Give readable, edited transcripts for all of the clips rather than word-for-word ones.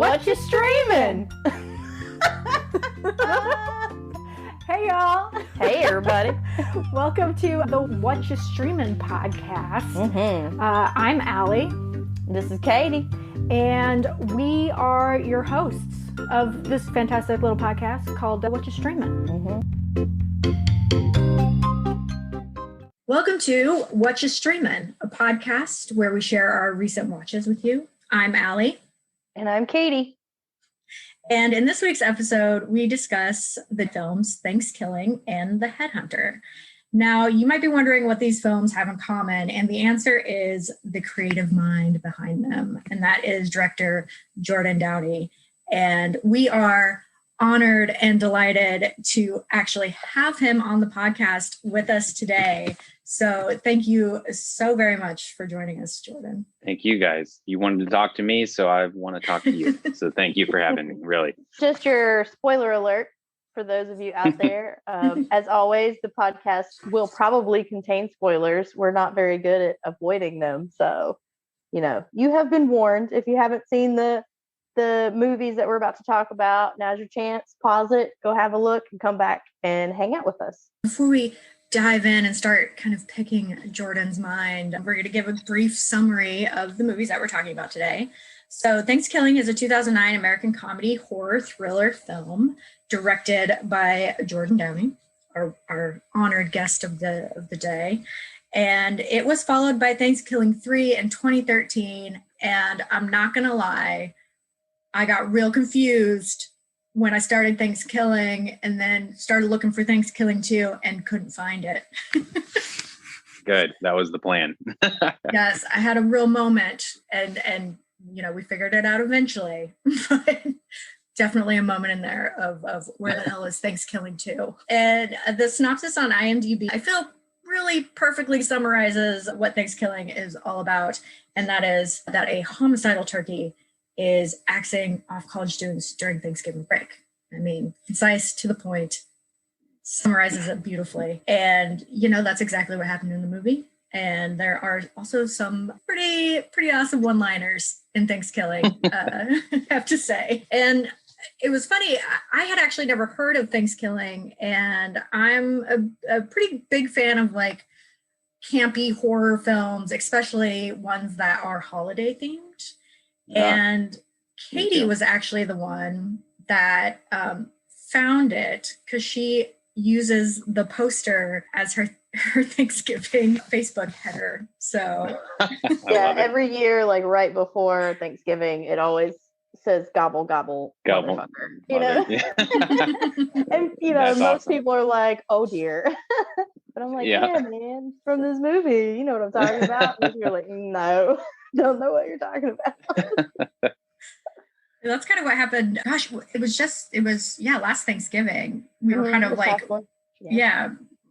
What you streaming? Hey y'all. Hey everybody. Welcome to the What You Streamin' podcast. I'm Allie. This is Katie. And we are your hosts of this fantastic little podcast called What You Streamin'. Welcome to What You Streamin', a podcast where we share our recent watches with you. I'm Allie. And I'm Katie. And in this week's episode, we discuss the films ThanksKilling and The Headhunter. Now, you might be wondering what these films have in common, and the answer is the creative mind behind them, and that is director Jordan Downey. And we are honored and delighted to actually have him on the podcast with us today. So thank you so very much for joining us, Jordan. Thank you, guys. You wanted to talk to me, so I want to talk to you. So thank you for having me, really. Just your spoiler alert for those of you out there. As always, the podcast will probably contain spoilers. We're not very good at avoiding them. So, you have been warned. If you haven't seen the movies that we're about to talk about, now's your chance. Pause it, go have a look, and come back and hang out with us. Before we dive in and start kind of picking Jordan's mind, we're going to give a brief summary of the movies that we're talking about today. So ThanksKilling is a 2009 American comedy horror thriller film directed by Jordan Downey, our honored guest of the day. And it was followed by ThanksKilling 3 in 2013. And I'm not going to lie, I got real confused when I started ThanksKilling and then started looking for ThanksKilling 2 and couldn't find it. Good. That was the plan. Yes, I had a real moment and we figured it out eventually. But definitely a moment in there of where the hell is ThanksKilling 2? And the synopsis on IMDb, I feel really perfectly summarizes what ThanksKilling is all about. And that is that a homicidal turkey is axing off college students during Thanksgiving break. I mean, concise, to the point, summarizes it beautifully. And, that's exactly what happened in the movie. And there are also some pretty awesome one-liners in ThanksKilling, I have to say. And it was funny, I had actually never heard of ThanksKilling, and I'm a pretty big fan of like campy horror films, especially ones that are holiday themed. And Katie was actually the one that found it because she uses the poster as her Thanksgiving Facebook header. So yeah, every year, like right before Thanksgiving, it always says gobble gobble gobble. Yeah. And That's most awesome. people are like, oh dear. But I'm like, yeah, man, from this movie, you know what I'm talking about? And you're like, no, don't know what you're talking about. That's kind of what happened. Gosh, it was last Thanksgiving. We were kind of like,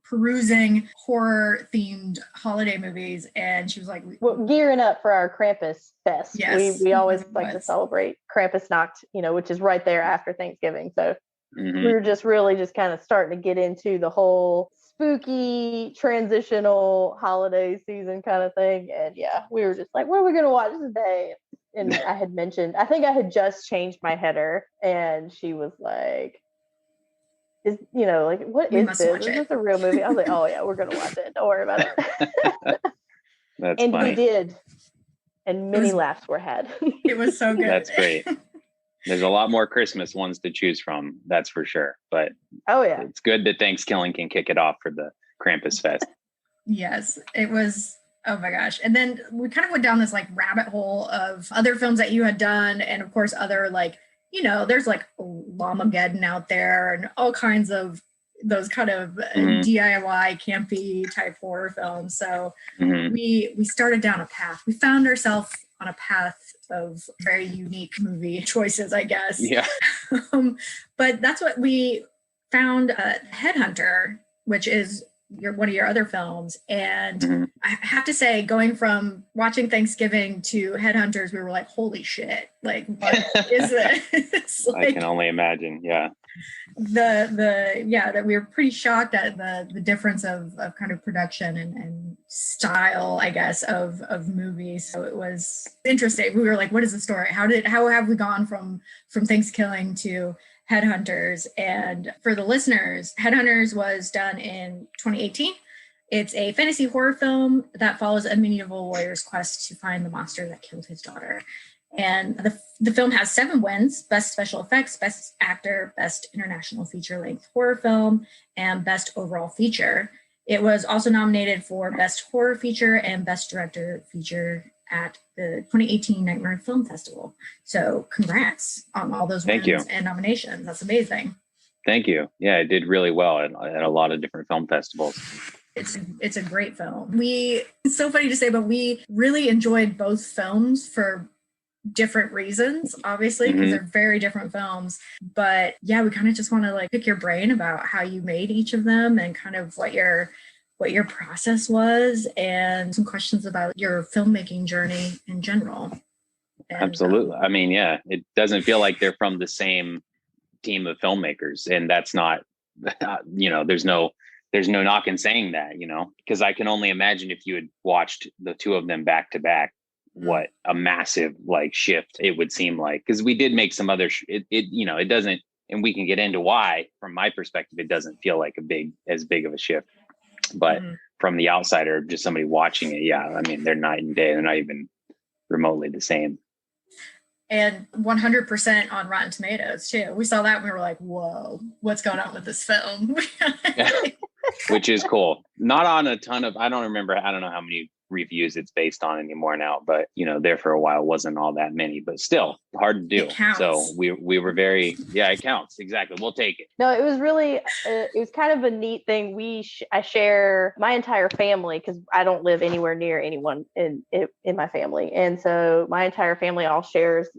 perusing horror themed holiday movies. And she was like, gearing up for our Krampus fest. Yes, we always like to celebrate Krampusnacht, which is right there after Thanksgiving. So we were just really just kind of starting to get into the whole spooky transitional holiday season kind of thing. And we were just like, what are we going to watch today? And I had mentioned, I think I had just changed my header, and she was like, what is this? Is this a real movie? I was like, oh yeah, we're going to watch it. Don't worry about it. That's and funny. we did. And many laughs were had. It was so good. That's great. There's a lot more Christmas ones to choose from, that's for sure. But it's good that ThanksKilling can kick it off for the Krampus Fest. Yes, it was. Oh my gosh. And then we kind of went down this like rabbit hole of other films that you had done. And of course, other like, there's like Llamageddon out there and all kinds of those kind of DIY campy type horror films. So we started down a path. We found ourselves on a path of very unique movie choices, I guess. Yeah. But that's what we found. Headhunter, which is one of your other films. And I have to say, going from watching Thanksgiving to Headhunters, we were like, holy shit, like, what is this? Like, I can only imagine. Yeah. That we were pretty shocked at the difference of kind of production and style, I guess, of movies. So it was interesting. We were like, what is the story? How have we gone from ThanksKilling to Headhunters? And for the listeners, Headhunters was done in 2018. It's a fantasy horror film that follows a medieval warrior's quest to find the monster that killed his daughter. And the film has 7 wins: Best Special Effects, Best Actor, Best International Feature-Length Horror Film, and Best Overall Feature. It was also nominated for Best Horror Feature and Best Director Feature at the 2018 Nightmare Film Festival. So congrats on all those wins and nominations. That's amazing. Thank you. Yeah, it did really well at a lot of different film festivals. It's a great film. It's so funny to say, but we really enjoyed both films for different reasons, obviously, because they're very different films. But yeah, we kind of just want to like pick your brain about how you made each of them and kind of what your process was, and some questions about your filmmaking journey in general. And, absolutely. I mean, yeah, it doesn't feel like they're from the same team of filmmakers, and that's not, there's no knock in saying that, because I can only imagine if you had watched the two of them back to back, what a massive like shift it would seem like. Because we did make some other it doesn't, and we can get into why. From my perspective, it doesn't feel like as big of a shift, but from the outsider, just somebody watching it, yeah, I mean, they're night and day. They're not even remotely the same. And 100% on Rotten Tomatoes too. We saw that and we were like, whoa, what's going on with this film? Which is cool. Not on a ton of, I don't know how many reviews it's based on anymore now, but there for a while wasn't all that many, but still hard to do. So we were very, it counts. Exactly. We'll take it. No, it was really, it was kind of a neat thing. I share my entire family, because I don't live anywhere near anyone in my family. And so my entire family all shares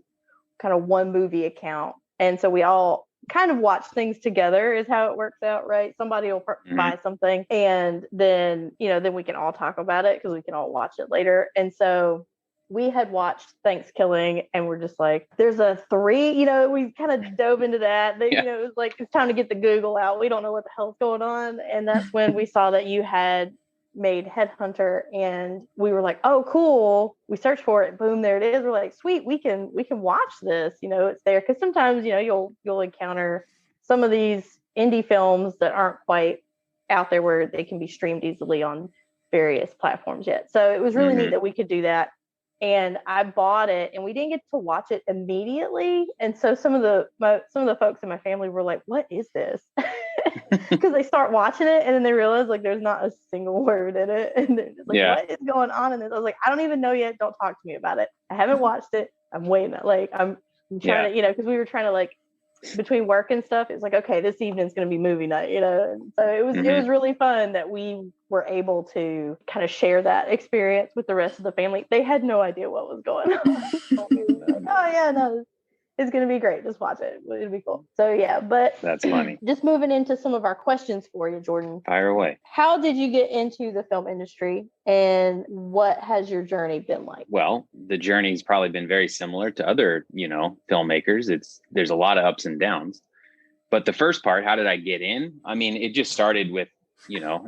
kind of one movie account. And so we all kind of watch things together is how it works out, right? Somebody will buy something, and then then we can all talk about it because we can all watch it later. And so we had watched ThanksKilling, and we're just like, there's a 3, we kind of dove into that. It was like, it's time to get the Google out. We don't know what the hell's going on. And that's when we saw that you had made Headhunter, and we were like, oh, cool. We searched for it. Boom, there it is. We're like, sweet, we can watch this. It's there. Because sometimes, you'll encounter some of these indie films that aren't quite out there where they can be streamed easily on various platforms yet. So it was really neat that we could do that. And I bought it, and we didn't get to watch it immediately. And so some of the folks in my family were like, what is this? Because they start watching it, and then they realize like there's not a single word in it. And they're just like, what is going on in this? I was like, I don't even know yet. Don't talk to me about it. I haven't watched it. I'm waiting. Like I'm trying to, because we were trying to like, between work and stuff, it's like, okay, this evening's going to be movie night, And so it was really fun that we were able to kind of share that experience with the rest of the family. They had no idea what was going on. Like, oh yeah, no, it's going to be great. Just watch it. It'll be cool. So yeah, but that's funny. Just moving into some of our questions for you, Jordan. Fire away. How did you get into the film industry, and what has your journey been like? Well, the journey's probably been very similar to other, filmmakers. There's a lot of ups and downs. But the first part, how did I get in? I mean, it just started with,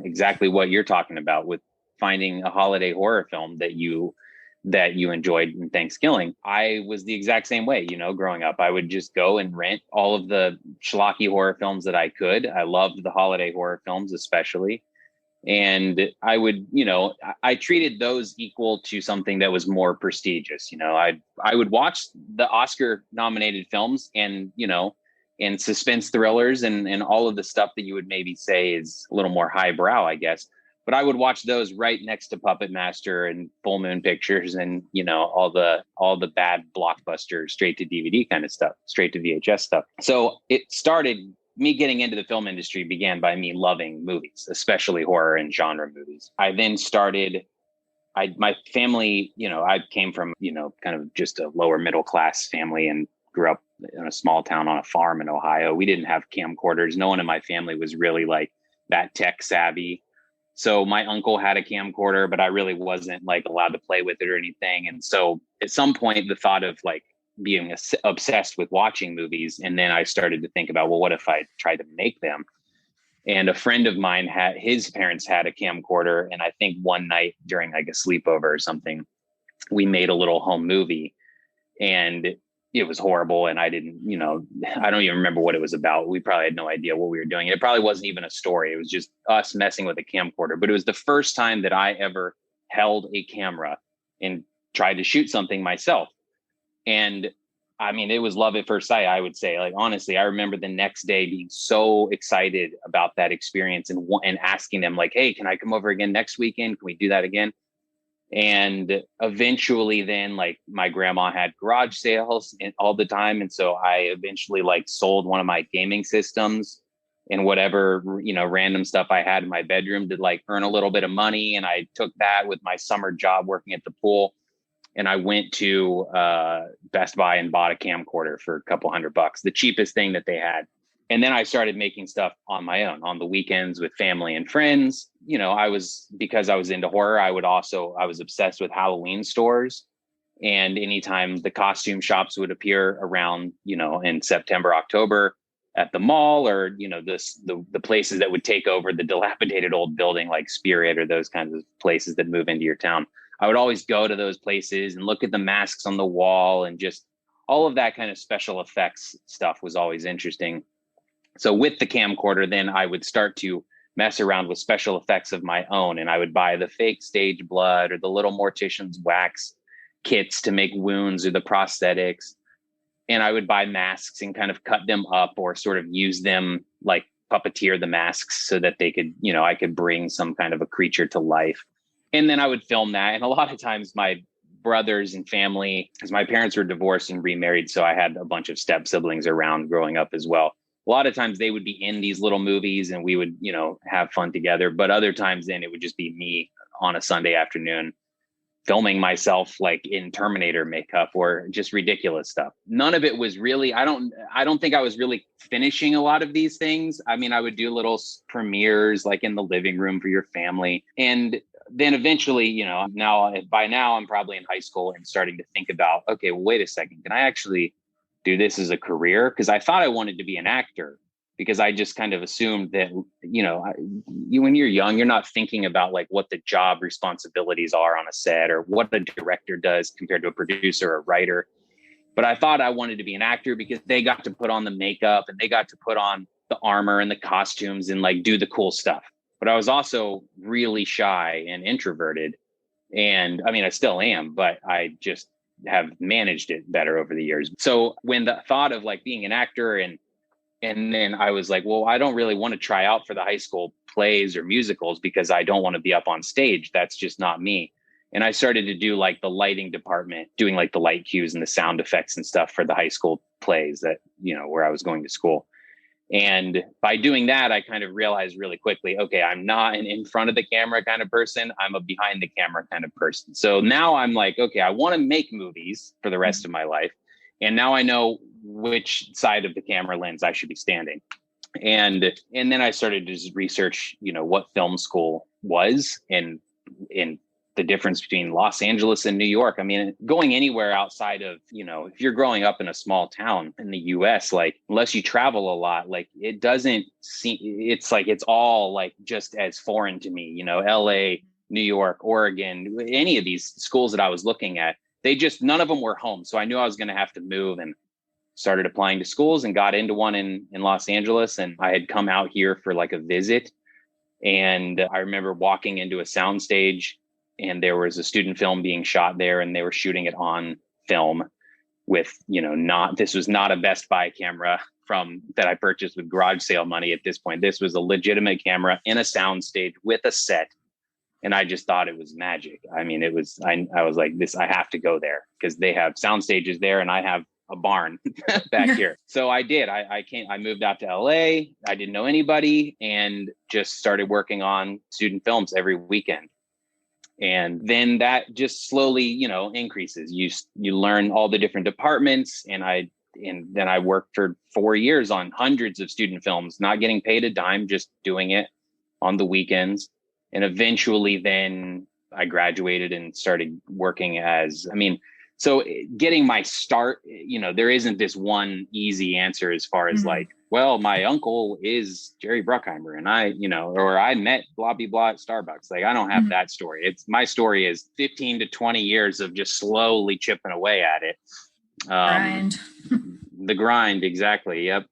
exactly what you're talking about, with finding a holiday horror film that you enjoyed in ThanksKilling. I was the exact same way, growing up. I would just go and rent all of the schlocky horror films that I could. I loved the holiday horror films, especially. And I would, I treated those equal to something that was more prestigious. I would watch the Oscar nominated films and, and suspense thrillers and all of the stuff that you would maybe say is a little more highbrow, I guess. But I would watch those right next to Puppet Master and Full Moon Pictures and, all the bad blockbuster straight to DVD kind of stuff, straight to VHS stuff. So it started, me getting into the film industry began by me loving movies, especially horror and genre movies. I then started, my family, I came from, kind of just a lower middle class family and grew up in a small town on a farm in Ohio. We didn't have camcorders. No one in my family was really like that tech savvy. So my uncle had a camcorder, but I really wasn't like allowed to play with it or anything. And so at some point, the thought of like being obsessed with watching movies. And then I started to think about, well, what if I tried to make them? And a friend of mine his parents had a camcorder. And I think one night during like a sleepover or something, we made a little home movie, and it was horrible. And I didn't, I don't even remember what it was about. We probably had no idea what we were doing. It probably wasn't even a story. It was just us messing with a camcorder. But it was the first time that I ever held a camera and tried to shoot something myself. And I mean, it was love at first sight, I would say. Like, honestly, I remember the next day being so excited about that experience and asking them like, hey, can I come over again next weekend? Can we do that again? And eventually then, like, my grandma had garage sales all the time. And so I eventually like sold one of my gaming systems and whatever, random stuff I had in my bedroom to like earn a little bit of money. And I took that with my summer job working at the pool. And I went to Best Buy and bought a camcorder for a couple $100, the cheapest thing that they had. And then I started making stuff on my own on the weekends with family and friends. Because I was into horror, I was obsessed with Halloween stores. And anytime the costume shops would appear around, in September, October at the mall, or, the places that would take over the dilapidated old building like Spirit or those kinds of places that move into your town, I would always go to those places and look at the masks on the wall, and just all of that kind of special effects stuff was always interesting. So with the camcorder, then I would start to mess around with special effects of my own. And I would buy the fake stage blood or the little mortician's wax kits to make wounds or the prosthetics. And I would buy masks and kind of cut them up or sort of use them like puppeteer the masks so that they could, I could bring some kind of a creature to life. And then I would film that. And a lot of times my brothers and family, because my parents were divorced and remarried, so I had a bunch of step siblings around growing up as well. A lot of times they would be in these little movies and we would, have fun together. But other times then it would just be me on a Sunday afternoon filming myself like in Terminator makeup or just ridiculous stuff. None of it was really, I don't think I was really finishing a lot of these things. I mean, I would do little premieres like in the living room for your family. And then eventually, by now I'm probably in high school and starting to think about, okay, well, wait a second, can I actually do this as a career? Because I thought I wanted to be an actor, because I just kind of assumed that, when you're young, you're not thinking about like what the job responsibilities are on a set or what a director does compared to a producer or writer. But I thought I wanted to be an actor because they got to put on the makeup and they got to put on the armor and the costumes and like do the cool stuff. But I was also really shy and introverted. And I mean, I still am, but I just have managed it better over the years. So when the thought of like being an actor and then I was like, well, I don't really want to try out for the high school plays or musicals because I don't want to be up on stage. That's just not me. And I started to do like the lighting department, doing like the light cues and the sound effects and stuff for the high school plays that, where I was going to school. And by doing that, I kind of realized really quickly, okay, I'm not an in front of the camera kind of person. I'm a behind the camera kind of person. So now I'm like, okay, I want to make movies for the rest of my life. And now I know which side of the camera lens I should be standing. And then I started to just research, what film school was and the difference between Los Angeles and New York. I mean, going anywhere outside of, if you're growing up in a small town in the US, like unless you travel a lot, like it doesn't seem, it's like, it's all like just as foreign to me, LA, New York, Oregon, any of these schools that I was looking at, none of them were home. So I knew I was going to have to move, and started applying to schools and got into one in Los Angeles. And I had come out here for like a visit. And I remember walking into a soundstage, and there was a student film being shot there, and they were shooting it on film with, this was not a Best Buy camera that I purchased with garage sale money at this point. This was a legitimate camera in a soundstage with a set. And I just thought it was magic. I mean, I was like, I have to go there because they have sound stages there and I have a barn back here. So I did. I moved out to LA. I didn't know anybody and just started working on student films every weekend. And then that just slowly, increases. You learn all the different departments. And then I worked for 4 years on hundreds of student films, not getting paid a dime, just doing it on the weekends. And eventually then I graduated and started working as, so getting my start, there isn't this one easy answer as far as like, well, my uncle is Jerry Bruckheimer and or I met blah, blah, blah at Starbucks. Like, I don't have that story. My story is 15 to 20 years of just slowly chipping away at it. Grind. The grind. Exactly. Yep.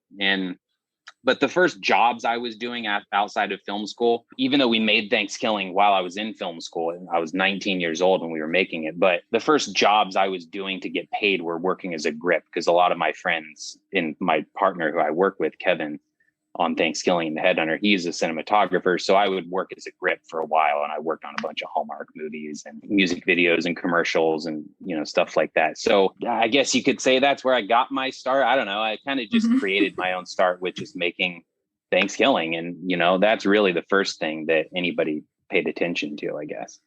But the first jobs I was doing outside of film school, even though we made ThanksKilling while I was in film school, and I was 19 years old when we were making it, but the first jobs I was doing to get paid were working as a grip, because a lot of my friends and my partner who I work with, Kevin, on ThanksKilling and the Headhunter, he's a cinematographer. So I would work as a grip for a while, and I worked on a bunch of Hallmark movies and music videos and commercials and, stuff like that. So I guess you could say that's where I got my start. I don't know. I kind of just created my own start, which is making ThanksKilling. And, that's really the first thing that anybody paid attention to, I guess.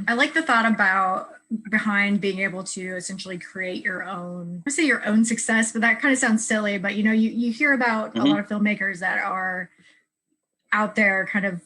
I like the thought behind being able to essentially create your own, I say your own success, but that kind of sounds silly, but you hear about a lot of filmmakers that are out there kind of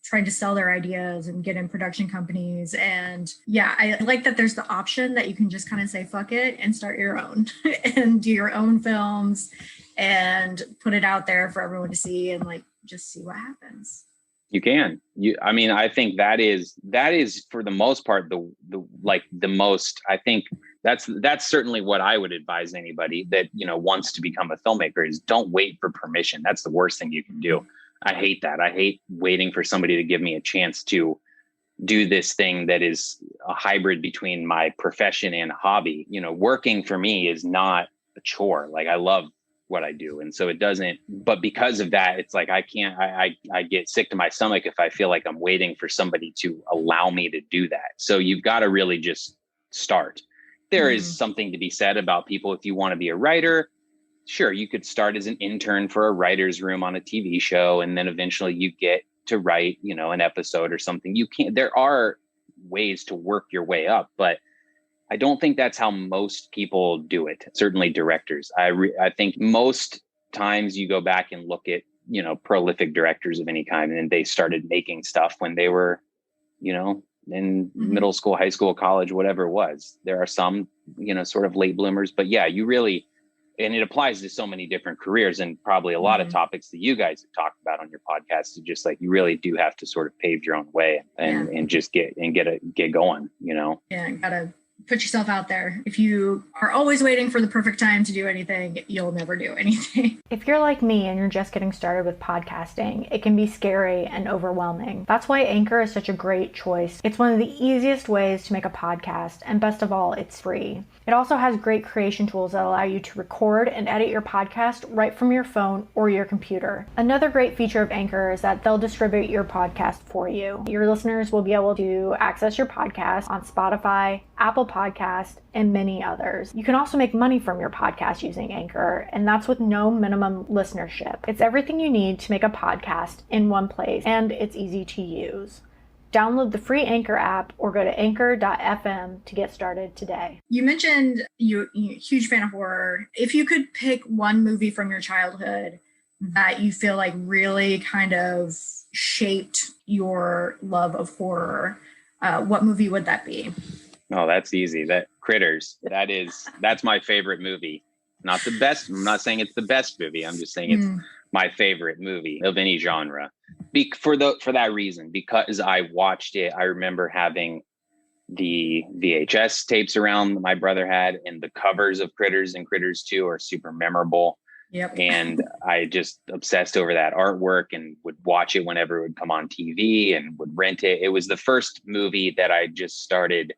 trying to sell their ideas and get in production companies. And yeah, I like that there's the option that you can just kind of say, fuck it, and start your own and do your own films and put it out there for everyone to see and like, just see what happens. You can. I think that is for the most part, the most, I think that's certainly what I would advise anybody that, wants to become a filmmaker is don't wait for permission. That's the worst thing you can do. I hate that. I hate waiting for somebody to give me a chance to do this thing that is a hybrid between my profession and hobby. Working for me is not a chore. Like, I love what I do. And so it doesn't, but because of that, it's like, I get sick to my stomach if I feel like I'm waiting for somebody to allow me to do that. So you've got to really just start. There is something to be said about people. If you want to be a writer, sure, you could start as an intern for a writer's room on a TV show. And then eventually you get to write, an episode or something. There are ways to work your way up, but I don't think that's how most people do it. Certainly directors. I think most times you go back and look at, prolific directors of any kind, and they started making stuff when they were, in middle school, high school, college, whatever it was. There are some, sort of late bloomers, but yeah, you really, and it applies to so many different careers and probably a lot of topics that you guys have talked about on your podcast. So just like, you really do have to sort of pave your own way and just get going, Yeah, gotta put yourself out there. If you are always waiting for the perfect time to do anything, you'll never do anything. If you're like me and you're just getting started with podcasting, it can be scary and overwhelming. That's why Anchor is such a great choice. It's one of the easiest ways to make a podcast, and best of all, it's free. It also has great creation tools that allow you to record and edit your podcast right from your phone or your computer. Another great feature of Anchor is that they'll distribute your podcast for you. Your listeners will be able to access your podcast on Spotify, Apple Podcast, and many others. You can also make money from your podcast using Anchor, and that's with no minimum listenership. It's everything you need to make a podcast in one place, and it's easy to use. Download the free Anchor app or go to anchor.fm to get started today. You mentioned you're a huge fan of horror. If you could pick one movie from your childhood that you feel like really kind of shaped your love of horror, what movie would that be? Oh, that's easy. That Critters. That's my favorite movie. Not the best. I'm not saying it's the best movie. I'm just saying it's my favorite movie of any genre. For that reason, because I watched it, I remember having the VHS tapes around that my brother had, and the covers of Critters and Critters 2 are super memorable. Yep. And I just obsessed over that artwork and would watch it whenever it would come on TV and would rent it. It was the first movie that I just started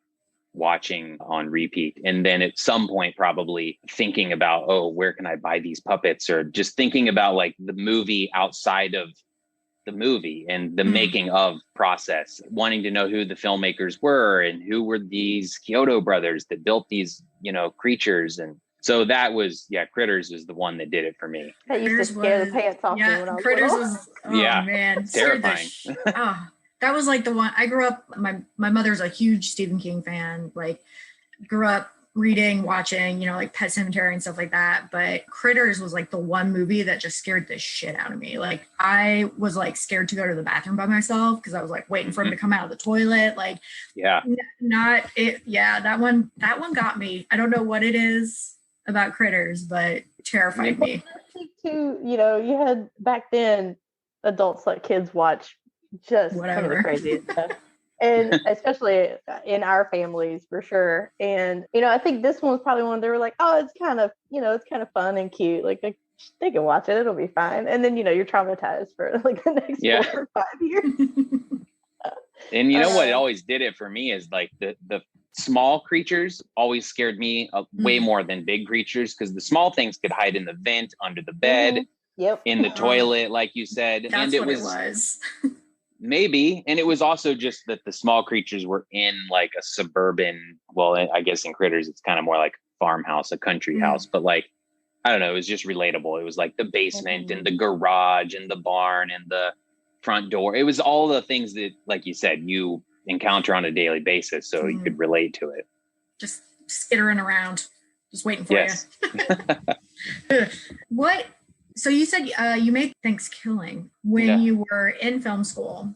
watching on repeat. And then at some point, probably thinking about, where can I buy these puppets? Or just thinking about like the movie outside of the movie and the making of process, wanting to know who the filmmakers were and who were these Kyoto brothers that built these, creatures. And so that was, Critters was the one that did it for me. That used to scare the pants off me when I was Critters little. was, man, terrifying. That was like the one I grew up. My mother's a huge Stephen King fan. Like, grew up reading, watching, like Pet Sematary and stuff like that. But Critters was like the one movie that just scared the shit out of me. Like I was like scared to go to the bathroom by myself because I was like waiting for him to come out of the toilet. Like, yeah, not it. Yeah, that one got me. I don't know what it is about Critters, but terrified me. Too, you had back then adults let kids watch just whatever, some of the craziest stuff. And especially in our families, for sure. And, I think this one was probably one they were like, oh, it's kind of, it's kind of fun and cute. Like they can watch it. It'll be fine. And then, you're traumatized for like the next 4 or 5 years. And you know what? It always did it for me is like the small creatures always scared me way more than big creatures, because the small things could hide in the vent, under the bed, in the toilet, like you said. That's and it what was. Maybe. And it was also just that the small creatures were in like a suburban, well, I guess in Critters, it's kind of more like farmhouse, a country house, but like, I don't know, it was just relatable. It was like the basement and the garage and the barn and the front door. It was all the things that, like you said, you encounter on a daily basis. So you could relate to it. Just skittering around, just waiting for you. So you said you made ThanksKilling when you were in film school.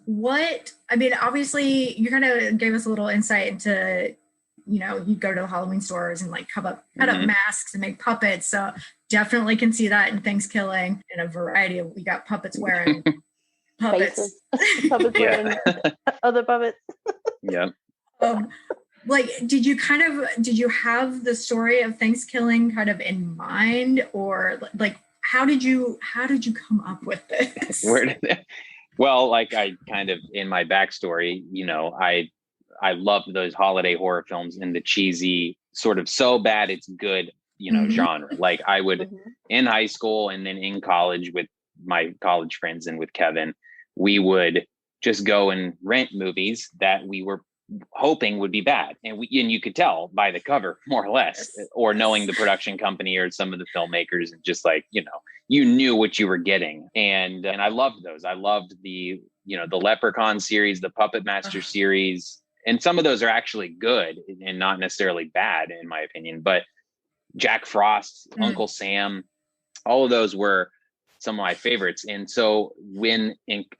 Obviously you kind of gave us a little insight into, you'd go to the Halloween stores and like cut up masks and make puppets. So definitely can see that in ThanksKilling in a variety of, we got puppets wearing puppets. Puppets wearing other puppets. Yeah. Did you have the story of ThanksKilling kind of in mind, or like, how did you come up with this? Well, like I kind of, in my backstory, I loved those holiday horror films and the cheesy sort of so bad it's good, genre. Like I would in high school and then in college with my college friends and with Kevin, we would just go and rent movies that we were hoping would be bad. And you could tell by the cover, more or less, or knowing the production company or some of the filmmakers, and just like, you knew what you were getting. And I loved those. I loved the Leprechaun series, the Puppet Master series. And some of those are actually good and not necessarily bad, in my opinion. But Jack Frost, Uncle Sam, all of those were some of my favorites. And so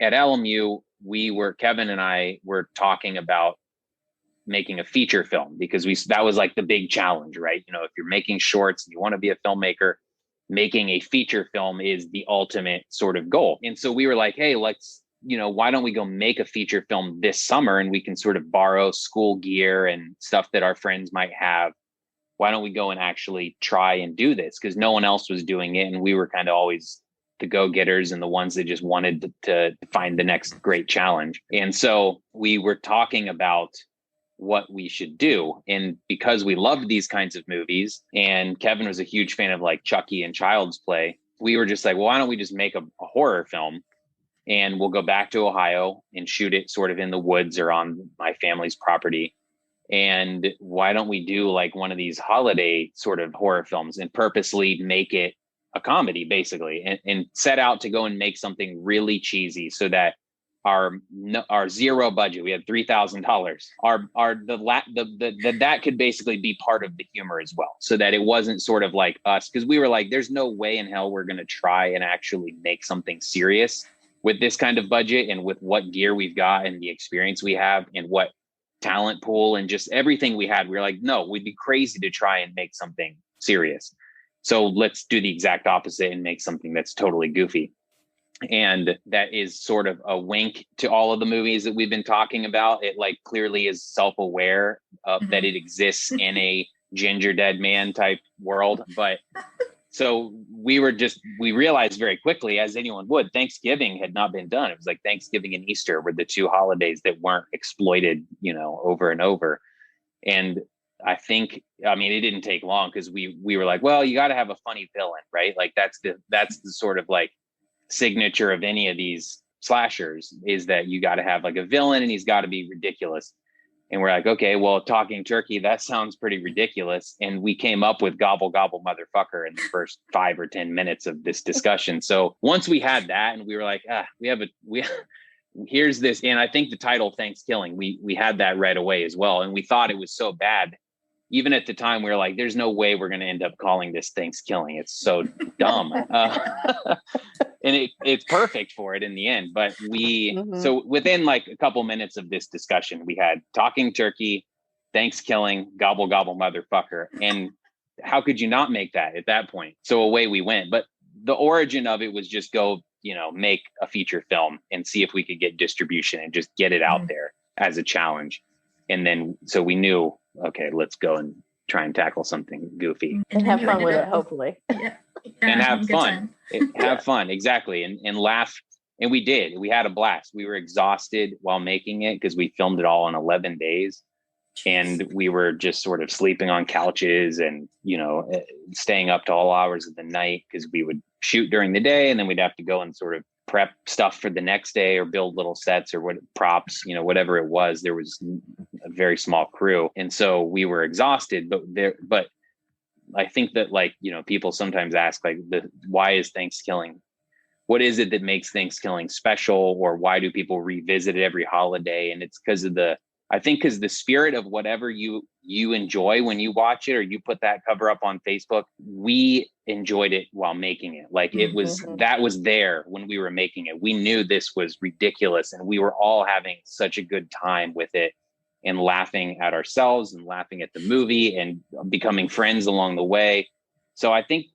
at LMU, Kevin and I were talking about making a feature film, because that was like the big challenge, right? If you're making shorts and you want to be a filmmaker, making a feature film is the ultimate sort of goal. And so we were like, hey, let's, why don't we go make a feature film this summer, and we can sort of borrow school gear and stuff that our friends might have. Why don't we go and actually try and do this? Because no one else was doing it. And we were kind of always the go-getters and the ones that just wanted to find the next great challenge. And so we were talking about what we should do. And because we loved these kinds of movies, and Kevin was a huge fan of like Chucky and Child's Play, we were just like, well, why don't we just make a horror film, and we'll go back to Ohio and shoot it sort of in the woods or on my family's property. And why don't we do like one of these holiday sort of horror films and purposely make it a comedy, basically, and set out to go and make something really cheesy, so that our zero budget, we had $3,000, that could basically be part of the humor as well, so that it wasn't sort of like us, because we were like, there's no way in hell we're going to try and actually make something serious with this kind of budget and with what gear we've got and the experience we have and what talent pool and just everything we had. We were like, no, we'd be crazy to try and make something serious. So let's do the exact opposite and make something that's totally goofy. And that is sort of a wink to all of the movies that we've been talking about. It like clearly is self-aware that it exists in a ginger dead man type world. But so we realized very quickly, as anyone would, Thanksgiving had not been done. It was like Thanksgiving and Easter were the two holidays that weren't exploited, over and over. And I think, it didn't take long, because we were like, well, you got to have a funny villain, right? Like that's the sort of like signature of any of these slashers, is that you got to have like a villain and he's got to be ridiculous. And we're like, okay, well, talking turkey, that sounds pretty ridiculous. And we came up with gobble, gobble, motherfucker in the first 5 or 10 minutes of this discussion. So once we had that, and we were like, here's this. And I think the title ThanksKilling, we had that right away as well. And we thought it was so bad, even at the time, we were like, there's no way we're going to end up calling this ThanksKilling. It's so dumb. And it's perfect for it in the end. But so within like a couple minutes of this discussion, we had talking turkey, ThanksKilling, gobble, gobble, motherfucker. And how could you not make that at that point? So away we went. But the origin of it was just go, make a feature film and see if we could get distribution and just get it out there as a challenge. And then, so we knew, okay, let's go and try and tackle something goofy. And have fun with it, hopefully. Yeah. And have fun. Have fun, exactly. And laugh. And we did. We had a blast. We were exhausted while making it because we filmed it all in 11 days. And we were just sort of sleeping on couches and, staying up to all hours of the night because we would shoot during the day and then we'd have to go and sort of prep stuff for the next day or build little sets or what props, whatever it was. There was a very small crew. And so we were exhausted, but I think that people sometimes ask why is ThanksKilling? What is it that makes ThanksKilling special? Or why do people revisit it every holiday? And it's because of the spirit of whatever you enjoy when you watch it or you put that cover up on Facebook, we enjoyed it while making it. That was there when we were making it. We knew this was ridiculous and we were all having such a good time with it and laughing at ourselves and laughing at the movie and becoming friends along the way. So I think,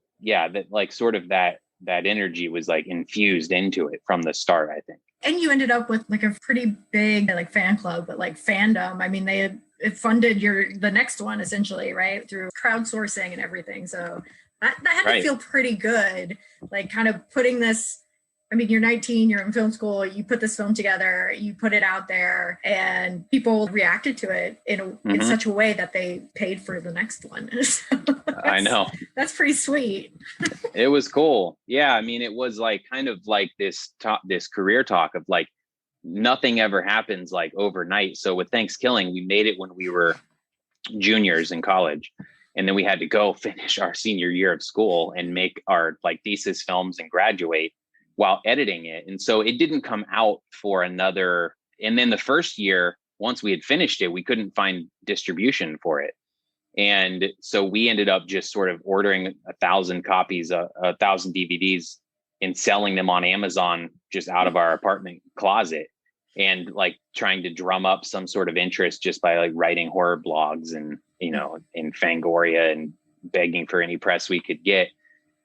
that energy was infused into it from the start, I think. And you ended up with a pretty big fan club, but fandom. I mean, it funded the next one essentially, right? Through crowdsourcing and everything. So that had to feel pretty good. Kind of putting this, you're 19, you're in film school, you put this film together, you put it out there and people reacted to it in such a way that they paid for the next one. So I know. That's pretty sweet. It was cool. Yeah. It was this career talk of nothing ever happens overnight. So with ThanksKilling, we made it when we were juniors in college. And then we had to go finish our senior year of school and make our thesis films and graduate while editing it. And so it didn't come out for another. And then the first year, once we had finished it, we couldn't find distribution for it. And so we ended up just sort of ordering 1,000 copies, 1,000 DVDs and selling them on Amazon just out of our apartment closet and trying to drum up some sort of interest just by writing horror blogs and, in Fangoria and begging for any press we could get.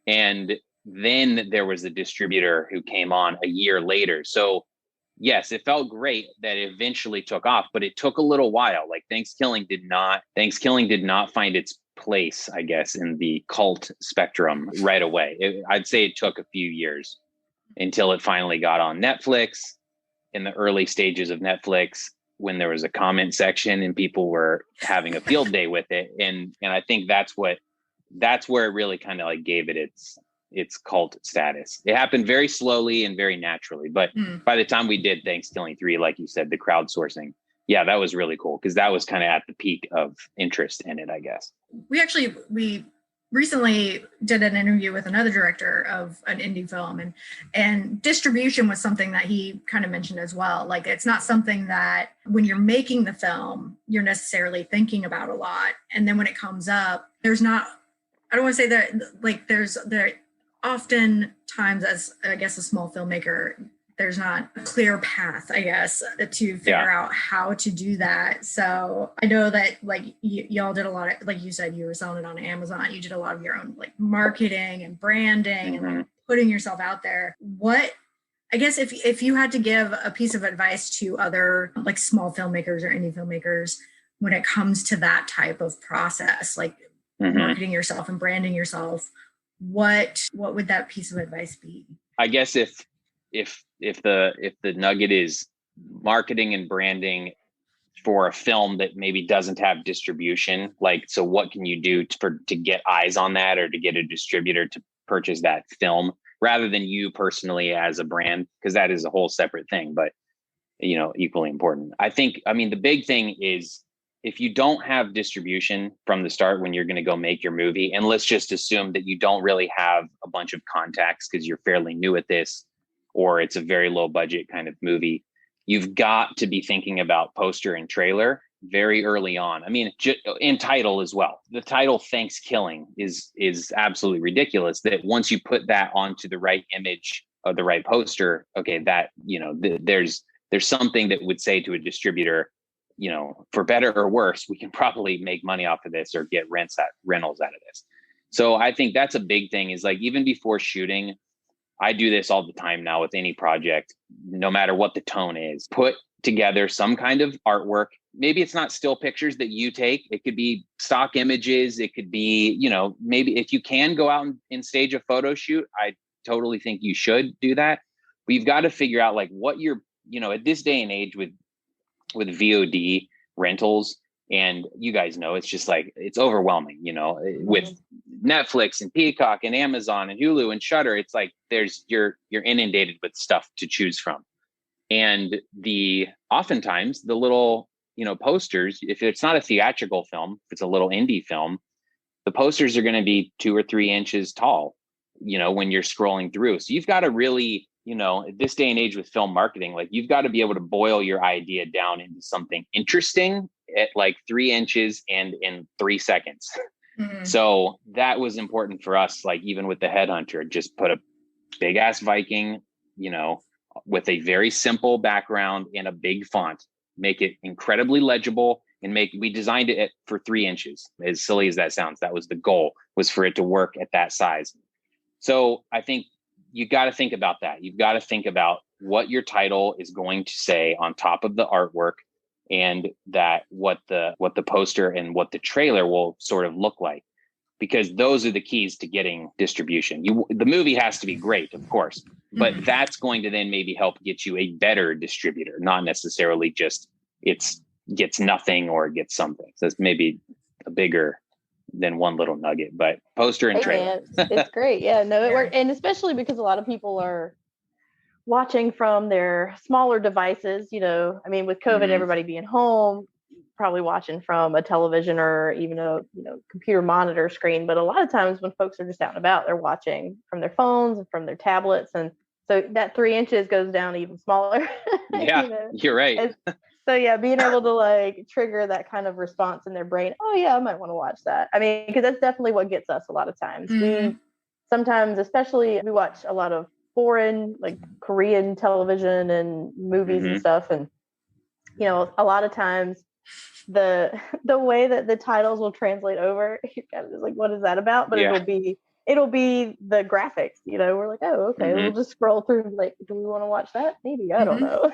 And then there was a distributor who came on a year later. So yes, it felt great that it eventually took off, but it took a little while. ThanksKilling did not find its place, I guess, in the cult spectrum right away. I'd say it took a few years until it finally got on Netflix in the early stages of Netflix when there was a comment section and people were having a field day with it. And I think that's where it really kind of gave it its cult status. It happened very slowly and very naturally. But by the time we did ThanksKilling 3, like you said, the crowdsourcing, yeah, that was really cool because that was kind of at the peak of interest in it, I guess. We recently did an interview with another director of an indie film and distribution was something that he kind of mentioned as well. It's not something that when you're making the film, you're necessarily thinking about a lot. And then when it comes up, I don't want to say that there often times as I guess a small filmmaker, there's not a clear path, I guess, to figure out how to do that. So I know that y'all did a lot of, you said, you were selling it on Amazon. You did a lot of your own marketing and branding and putting yourself out there. What, I guess if you had to give a piece of advice to other small filmmakers or indie filmmakers when it comes to that type of process, marketing yourself and branding yourself, what would that piece of advice be? I guess if the nugget is marketing and branding for a film that maybe doesn't have distribution, so what can you do to get eyes on that or to get a distributor to purchase that film rather than you personally as a brand? Because that is a whole separate thing, but equally important. I think, the big thing is if you don't have distribution from the start when you're going to go make your movie, and let's just assume that you don't really have a bunch of contacts because you're fairly new at this, or it's a very low budget kind of movie, you've got to be thinking about poster and trailer very early on. I mean, in title as well. The title ThanksKilling is absolutely ridiculous, that once you put that onto the right image of the right poster, okay, that, there's something that would say to a distributor, for better or worse, we can probably make money off of this or get rentals out of this. So I think that's a big thing, is like, even before shooting, I do this all the time now with any project, no matter what the tone is, put together some kind of artwork. Maybe it's not still pictures that you take. It could be stock images. It could be, maybe if you can go out and stage a photo shoot, I totally think you should do that. But you've got to figure out like what you're, at this day and age with VOD rentals, and you guys know, it's just like, it's overwhelming, with Netflix and Peacock and Amazon and Hulu and Shudder. It's like, you're inundated with stuff to choose from. And oftentimes the little, posters, if it's not a theatrical film, if it's a little indie film, the posters are going to be 2 or 3 inches tall, when you're scrolling through. So you've got to really, at this day and age with film marketing, like, you've got to be able to boil your idea down into something interesting at like 3 inches and in 3 seconds. Mm-hmm. So that was important for us. Like, even with the Headhunter, just put a big ass Viking, with a very simple background and a big font, make it incredibly legible, and we designed it for 3 inches. As silly as that sounds, that was the goal, was for it to work at that size. So I think you got to think about that. You've got to think about what your title is going to say on top of the artwork, and that what the poster and what the trailer will sort of look like, because those are the keys to getting distribution. The movie has to be great, of course, but that's going to then maybe help get you a better distributor, not necessarily just gets nothing or gets something. So it's maybe a bigger than one little nugget, but poster and trailer. It's great. Yeah, no, it worked. And especially because a lot of people are watching from their smaller devices, with COVID, everybody being home, probably watching from a television or even a computer monitor screen. But a lot of times when folks are just out and about, they're watching from their phones and from their tablets, and so that 3 inches goes down even smaller. Yeah, you're right. So yeah, being able to like trigger that kind of response in their brain. Oh yeah, I might want to watch that. I mean, because that's definitely what gets us a lot of times. We sometimes, especially, we watch a lot of foreign, like Korean television and movies and stuff, and a lot of times the way that the titles will translate over, you're kind of just like, what is that about? But it'll be the graphics, we're like, oh, okay, we'll just scroll through, like, do we want to watch that? Maybe, I don't know.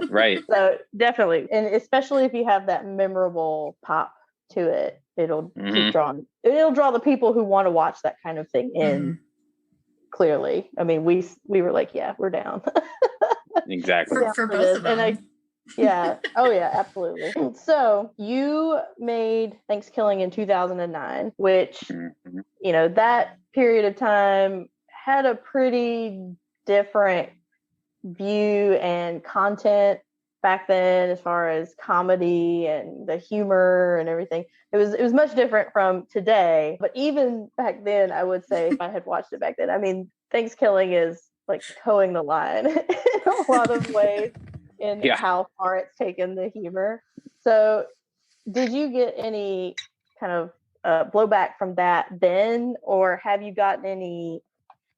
Right. So definitely, and especially if you have that memorable pop to it, it'll keep drawing. It'll draw the people who want to watch that kind of thing in. Clearly, I mean, we were like, yeah, we're down. Exactly. For both of them. And oh yeah, absolutely. So you made ThanksKilling in 2009, which that period of time had a pretty different view and content back then, as far as comedy and the humor and everything. It was much different from today. But even back then, I would say, if I had watched it back then, I mean, ThanksKilling is like towing the line in a lot of ways in how far it's taken the humor. So did you get any kind of blowback from that then, or have you gotten any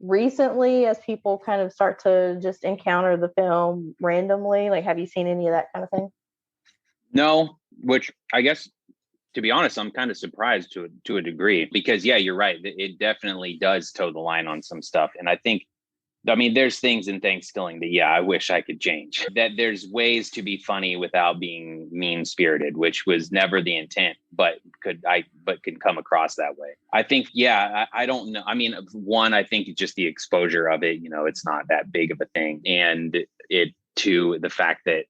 recently as people kind of start to just encounter the film randomly? Like, have you seen any of that kind of thing? No, which I guess, to be honest, I'm kind of surprised to a degree, because you're right. It definitely does toe the line on some stuff. And I think, there's things in ThanksKilling that, I wish I could change. That there's ways to be funny without being mean-spirited, which was never the intent, but could come across that way. I think, I don't know. I mean, one, I think it's just the exposure of it. It's not that big of a thing, and it to the fact that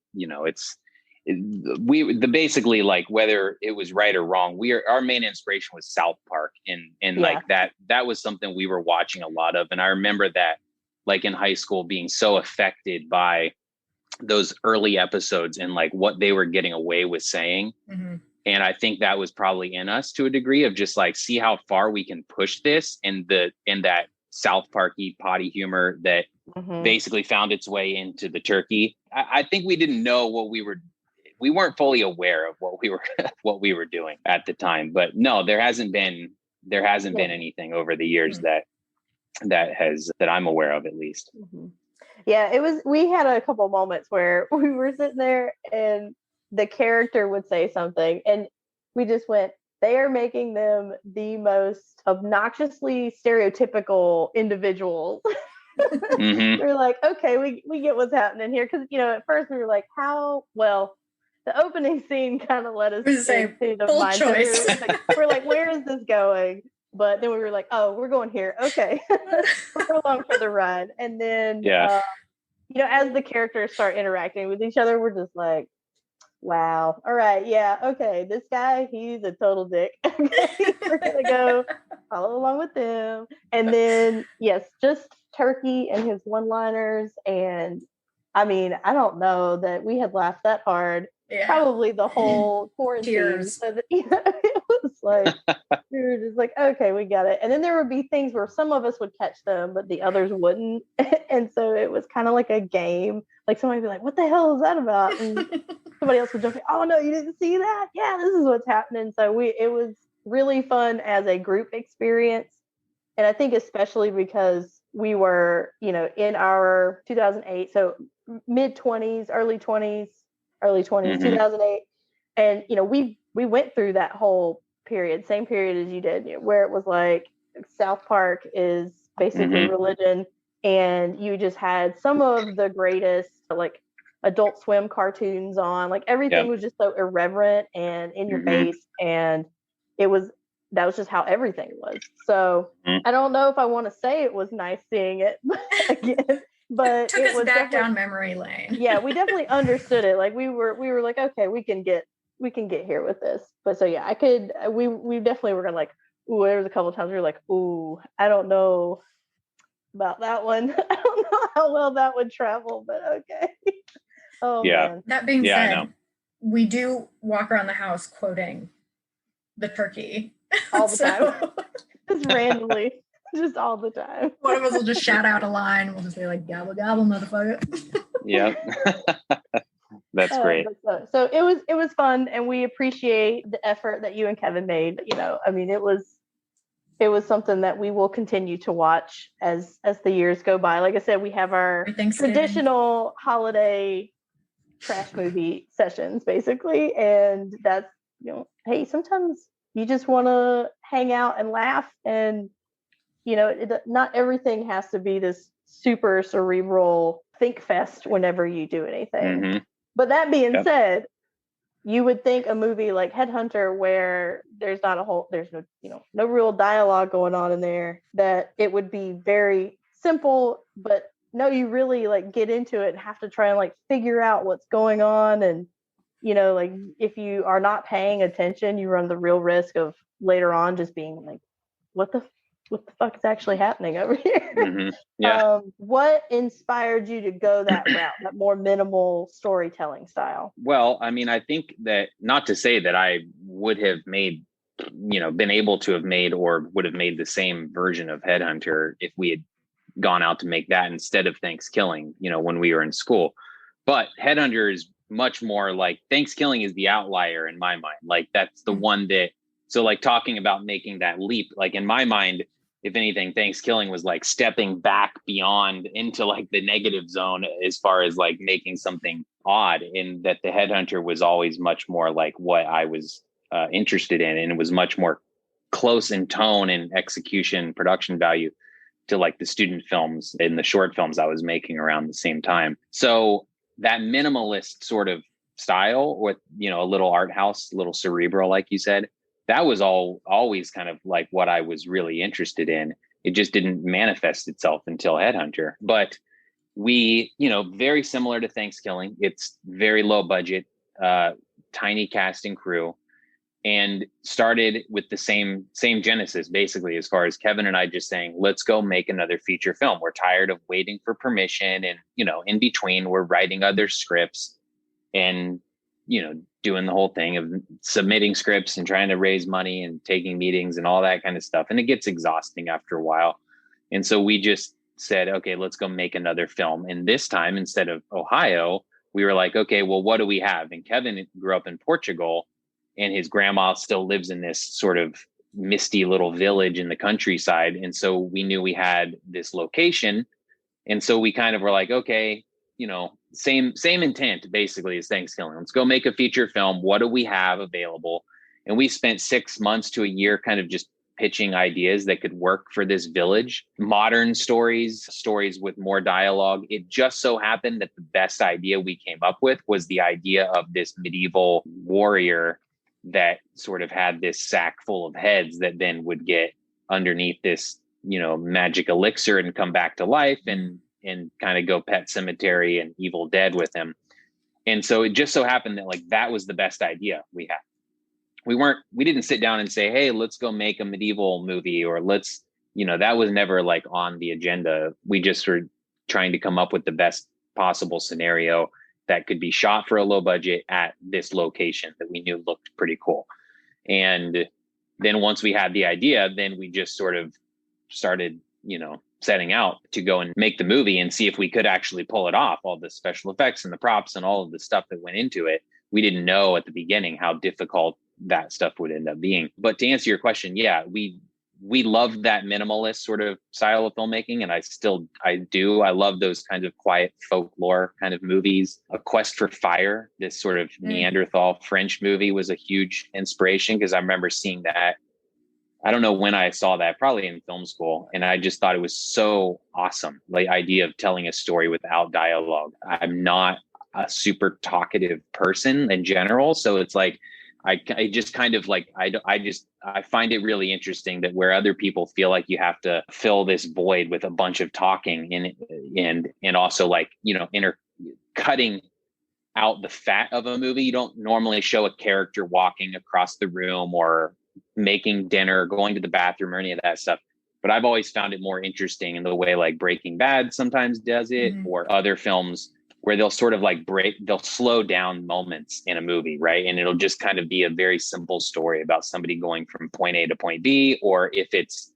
basically, like, whether it was right or wrong, our main inspiration was South Park, and like that was something we were watching a lot of, and I remember that, like, in high school, being so affected by those early episodes and like what they were getting away with saying. And I think that was probably in us to a degree, of just like, see how far we can push this in that South Parky potty humor that basically found its way into the turkey. I think we didn't know what we were we weren't fully aware of what we were what we were doing at the time. But no, there hasn't been anything over the years that I'm aware of, at least. Mm-hmm. Yeah, we had a couple moments where we were sitting there and the character would say something and we just went, they are making them the most obnoxiously stereotypical individuals. Mm-hmm. We're like, okay, we get what's happening here. Because, at first we were like, the opening scene kind of let us say into the full mindset. choice. We're like, where is this going? But then we were like, oh, we're going here. Okay. We're along for the ride. And then, as the characters start interacting with each other, we're just like, wow. All right. Yeah. Okay. This guy, he's a total dick. Okay. We're going to go follow along with him. And then, yes, just Turkey and his one-liners. And I mean, I don't know that we had laughed that hard. Yeah. Probably the whole quarantine. Tears. So that, it was like, we were just like, okay, we got it. And then there would be things where some of us would catch them, but the others wouldn't. And so it was kind of like a game. Like somebody would be like, what the hell is that about? And somebody else would jump in, oh no, you didn't see that? Yeah, this is what's happening. So it was really fun as a group experience. And I think especially because we were, in our 2008, so mid-20s, early 20s, mm-hmm. 2008. And, we went through that whole period, same period as you did, where it was like South Park is basically mm-hmm. religion. And you just had some of the greatest, like, Adult Swim cartoons on, like everything was just so irreverent and in your mm-hmm. face. And that was just how everything was. So I don't know if I want to say it was nice seeing it again. But it took us back down memory lane. Yeah, we definitely understood it. Like we were like, okay, we can get here with this. But so yeah, we definitely were gonna like, ooh, there was a couple of times we were like, ooh, I don't know about that one. I don't know how well that would travel, but okay. Oh yeah. Man. That being said, we do walk around the house quoting the turkey all the time. Just randomly. Just all the time. One of us will just shout out a line. We'll just say like, gobble, gobble, motherfucker. Yep. That's great. So it was fun, and we appreciate the effort that you and Kevin made. I mean, it was something that we will continue to watch as the years go by. Like I said, we have our traditional holiday trash movie sessions, basically. And that's, hey, sometimes you just want to hang out and laugh, and not everything has to be this super cerebral think fest whenever you do anything. Mm-hmm. But that being said, you would think a movie like Headhunter, where there's no real dialogue going on in there, that it would be very simple. But no, you really like get into it and have to try and like figure out what's going on. And, like if you are not paying attention, you run the real risk of later on just being like, what the fuck is actually happening over here? Mm-hmm. Yeah. What inspired you to go that route, that more minimal storytelling style? Well, I mean, I think that, not to say that I would have made, been able to have made or would have made the same version of Headhunter if we had gone out to make that instead of ThanksKilling, when we were in school. But Headhunter is much more like, ThanksKilling is the outlier in my mind. Like that's the one that, so like talking about making that leap, like in my mind, if anything, ThanksKilling was like stepping back beyond into like the negative zone as far as like making something odd, in that the Headhunter was always much more like what I was interested in. And it was much more close in tone and execution, production value to like the student films and the short films I was making around the same time. So that minimalist sort of style with, a little art house, a little cerebral, like you said, that was always kind of like what I was really interested in. It just didn't manifest itself until Headhunter. But we, very similar to ThanksKilling, it's very low budget, tiny cast and crew, and started with the same genesis, basically, as far as Kevin and I just saying, let's go make another feature film. We're tired of waiting for permission. And, in between, we're writing other scripts and, doing the whole thing of submitting scripts and trying to raise money and taking meetings and all that kind of stuff. And it gets exhausting after a while. And so we just said, okay, let's go make another film. And this time, instead of Ohio, we were like, okay, well, what do we have? And Kevin grew up in Portugal, and his grandma still lives in this sort of misty little village in the countryside. And so we knew we had this location. And so we kind of were like, okay, same intent basically as ThanksKilling. Let's go make a feature film. What do we have available? And we spent 6 months to a year kind of just pitching ideas that could work for this village. Modern stories with more dialogue. It just so happened that the best idea we came up with was the idea of this medieval warrior that sort of had this sack full of heads that then would get underneath this, magic elixir and come back to life and kind of go Pet Cemetery and Evil Dead with him. And so it just so happened that that was the best idea we had. We didn't sit down and say, hey, let's go make a medieval movie, or let's, that was never on the agenda. We just were trying to come up with the best possible scenario that could be shot for a low budget at this location that we knew looked pretty cool. And then once we had the idea, then we just sort of started, setting out to go and make the movie and see if we could actually pull it off, all the special effects and the props and all of the stuff that went into it. We didn't know at the beginning how difficult that stuff would end up being. But to answer your question, yeah, we love that minimalist sort of style of filmmaking. And I do. I love those kinds of quiet folklore kind of movies. A Quest for Fire, this sort of Neanderthal French movie, was a huge inspiration because I remember seeing that. I don't know when I saw that, probably in film school. And I just thought it was so awesome. The idea of telling a story without dialogue. I'm not a super talkative person in general. So it's I just kind of I find it really interesting that where other people feel like you have to fill this void with a bunch of talking and also cutting out the fat of a movie. You don't normally show a character walking across the room or making dinner, going to the bathroom, or any of that stuff. But I've always found it more interesting in the way Breaking Bad sometimes does it, or other films where they'll sort of they'll slow down moments in a movie, right? And it'll just kind of be a very simple story about somebody going from point A to point B, or if it's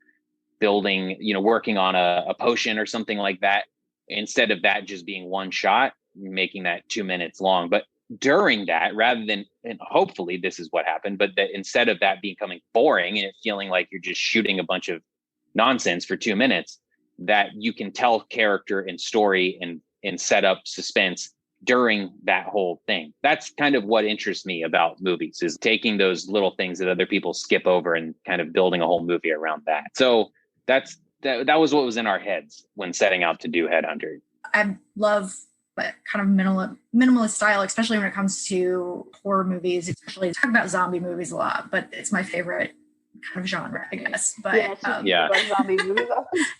building, working on a potion or something like that, instead of that just being one shot, making that 2 minutes long. But during that, rather than, and hopefully this is what happened, but that instead of that becoming boring and it feeling like you're just shooting a bunch of nonsense for 2 minutes, that you can tell character and story and set up suspense during that whole thing. That's kind of what interests me about movies, is taking those little things that other people skip over and kind of building a whole movie around that. So that was what was in our heads when setting out to do Headhunter. I love kind of minimalist style, especially when it comes to horror movies. Especially talk about zombie movies a lot, but it's my favorite kind of genre, I guess. But zombie movies.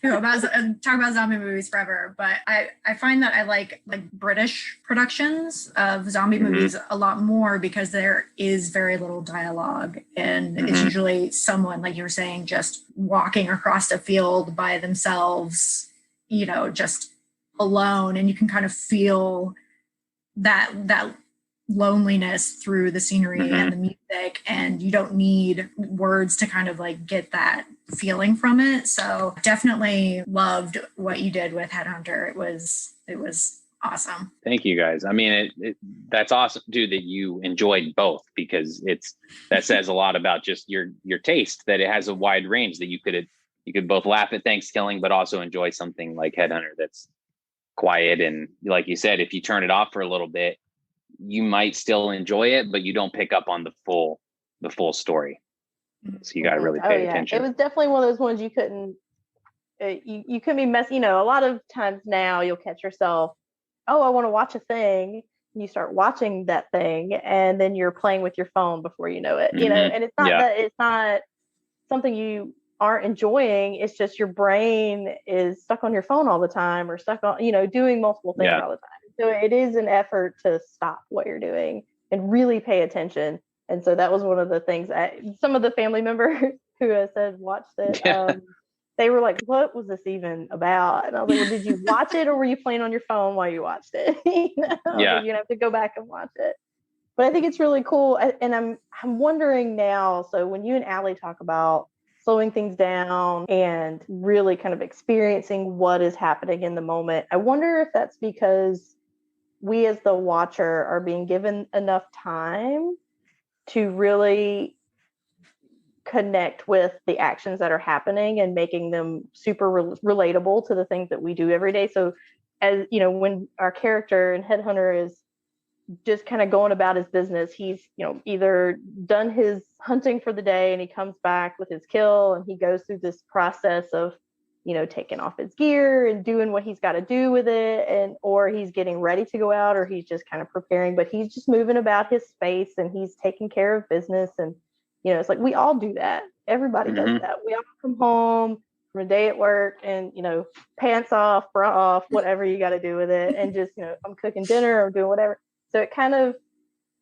Talk about zombie movies forever. But I find that I like British productions of zombie movies a lot more because there is very little dialogue, and it's usually someone, like you were saying, just walking across a field by themselves, just alone, and you can kind of feel that loneliness through the scenery and the music, and you don't need words to kind of get that feeling from it. So definitely loved what you did with Headhunter. It was awesome. Thank you guys. I mean, that's awesome too that you enjoyed both, because that says a lot about just your taste, that it has a wide range, that you could both laugh at ThanksKilling but also enjoy something like Headhunter that's quiet. And like you said, if you turn it off for a little bit, you might still enjoy it, but you don't pick up on the full story. So you got to really pay attention. It was definitely one of those ones you couldn't be messy. A lot of times now you'll catch yourself, oh, I want to watch a thing. And you start watching that thing, and then you're playing with your phone before you know it. And it's not that it's not something you aren't enjoying. It's just your brain is stuck on your phone all the time, or stuck on, doing multiple things all the time. So it is an effort to stop what you're doing and really pay attention. And so that was one of the things some of the family members who had said watched it, they were like, what was this even about? And I was like, well, did you watch it, or were you playing on your phone while you watched it? You have to go back and watch it. But I think it's really cool. And I'm wondering now, so when you and Allie talk about slowing things down and really kind of experiencing what is happening in the moment, I wonder if that's because we as the watcher are being given enough time to really connect with the actions that are happening and making them super relatable to the things that we do every day. So as you know, when our character in Headhunter is just kind of going about his business, he's, you know, either done his hunting for the day and he comes back with his kill and he goes through this process of, you know, taking off his gear and doing what he's got to do with it, and or he's getting ready to go out, or he's just kind of preparing, but he's just moving about his space and he's taking care of business. And you know, it's like we all do that. Everybody does that. We all come home from a day at work and, you know, pants off, bra off, whatever you got to do with it, and just, you know, I'm cooking dinner or doing whatever. So it kind of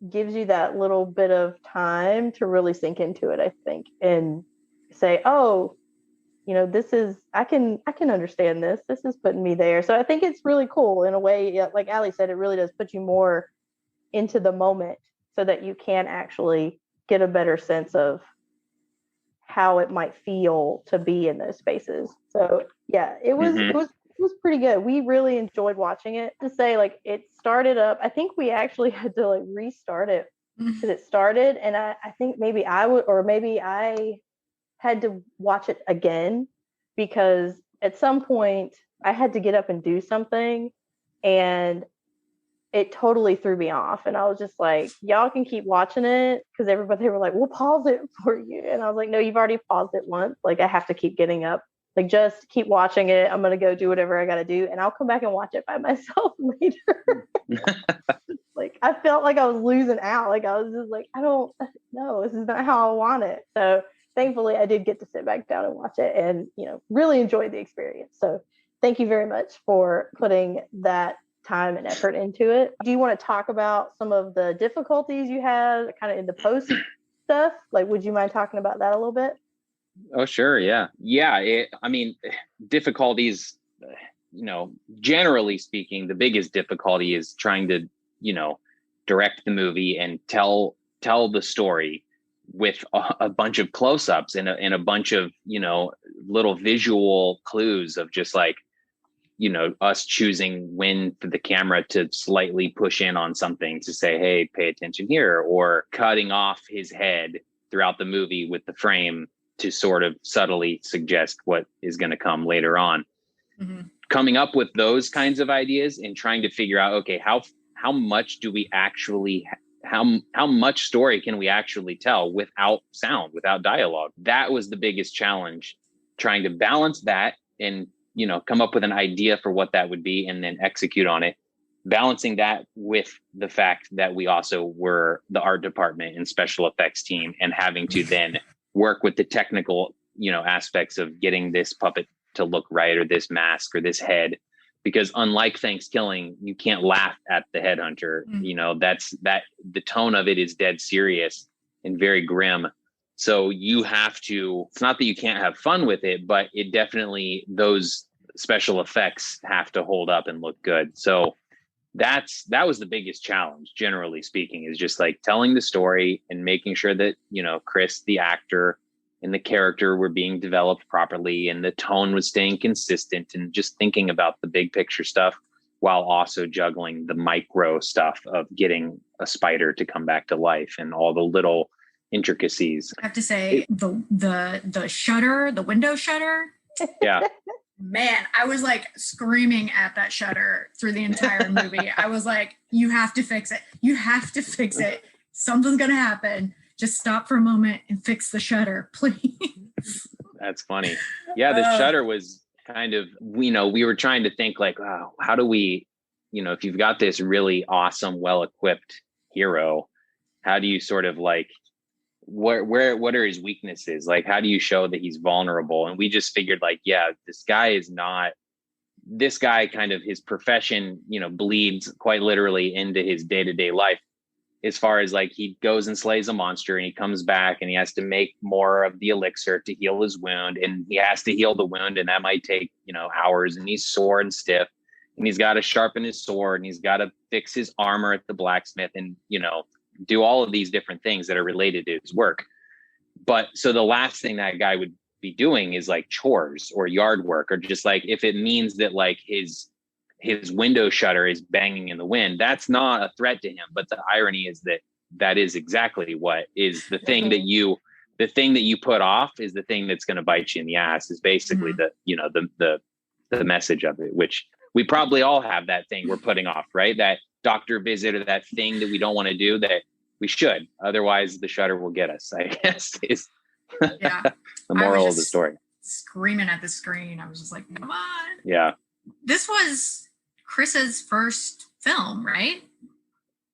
gives you that little bit of time to really sink into it, I think, and say, oh, you know, this is, I can understand this. This is putting me there. So I think it's really cool in a way. Like Allie said, it really does put you more into the moment so that you can actually get a better sense of how it might feel to be in those spaces. So yeah, it was pretty good. We really enjoyed watching it. To say, like, it started up, I think we actually had to like restart it because it started, and I think maybe I had to watch it again because at some point I had to get up and do something, and it totally threw me off. And I was just like, y'all can keep watching it, because they were like, we'll pause it for you. And I was like, no, you've already paused it once. Like, I have to keep getting up. Like, just keep watching it. I'm going to go do whatever I got to do, and I'll come back and watch it by myself later. Like, I felt like I was losing out. Like, I was just like, I don't know. This is not how I want it. So thankfully I did get to sit back down and watch it, and, you know, really enjoyed the experience. So thank you very much for putting that time and effort into it. Do you want to talk about some of the difficulties you had kind of in the post stuff? Like, would you mind talking about that a little bit? Oh, sure. Yeah. I mean, difficulties, you know, generally speaking, the biggest difficulty is trying to, you know, direct the movie and tell the story with a bunch of close-ups and a bunch of, you know, little visual clues of just like, you know, us choosing when for the camera to slightly push in on something to say, hey, pay attention here, or cutting off his head throughout the movie with the frame to sort of subtly suggest what is going to come later on. Coming up with those kinds of ideas and trying to figure out, okay, how much do we actually, how much story can we actually tell without sound, without dialogue? That was the biggest challenge, trying to balance that and, you know, come up with an idea for what that would be and then execute on it. Balancing that with the fact that we also were the art department and special effects team, and having to then work with the technical, you know, aspects of getting this puppet to look right, or this mask or this head, because unlike ThanksKilling, you can't laugh at the Headhunter. You know, the tone of it is dead serious and very grim. So you have to, it's not that you can't have fun with it, but it definitely, those special effects have to hold up and look good. So that was the biggest challenge, generally speaking, is just like telling the story and making sure that, you know, Chris, the actor, and the character were being developed properly, and the tone was staying consistent, and just thinking about the big picture stuff while also juggling the micro stuff of getting a spider to come back to life and all the little intricacies. I have to say, the shutter, the window shutter. Yeah. Man, I was like screaming at that shutter through the entire movie. I was like, you have to fix it. You have to fix it. Something's going to happen. Just stop for a moment and fix the shutter, please. That's funny. Yeah, the shutter was kind of, you know, we were trying to think like, wow, how do we, you know, if you've got this really awesome, well-equipped hero, how do you sort of like, what are his weaknesses? Like, how do you show that he's vulnerable? And we just figured like, yeah, this guy kind of, his profession, you know, bleeds quite literally into his day-to-day life, as far as like, he goes and slays a monster and he comes back and he has to make more of the elixir to heal his wound, and he has to heal the wound, and that might take, you know, hours, and he's sore and stiff, and he's got to sharpen his sword, and he's got to fix his armor at the blacksmith, and, you know, do all of these different things that are related to his work. But so the last thing that guy would be doing is like chores or yard work, or just like, if it means that like his his window shutter is banging in the wind. That's not a threat to him. But the irony is that is exactly what is the thing that you put off is the thing that's going to bite you in the ass, is basically the message of it, which we probably all have that thing we're putting off, right? That doctor visit or that thing that we don't want to do that we should. Otherwise, the shutter will get us, I guess, is the moral of the story. Screaming at the screen. I was just like, come on. Yeah. This was Chris's first film, right?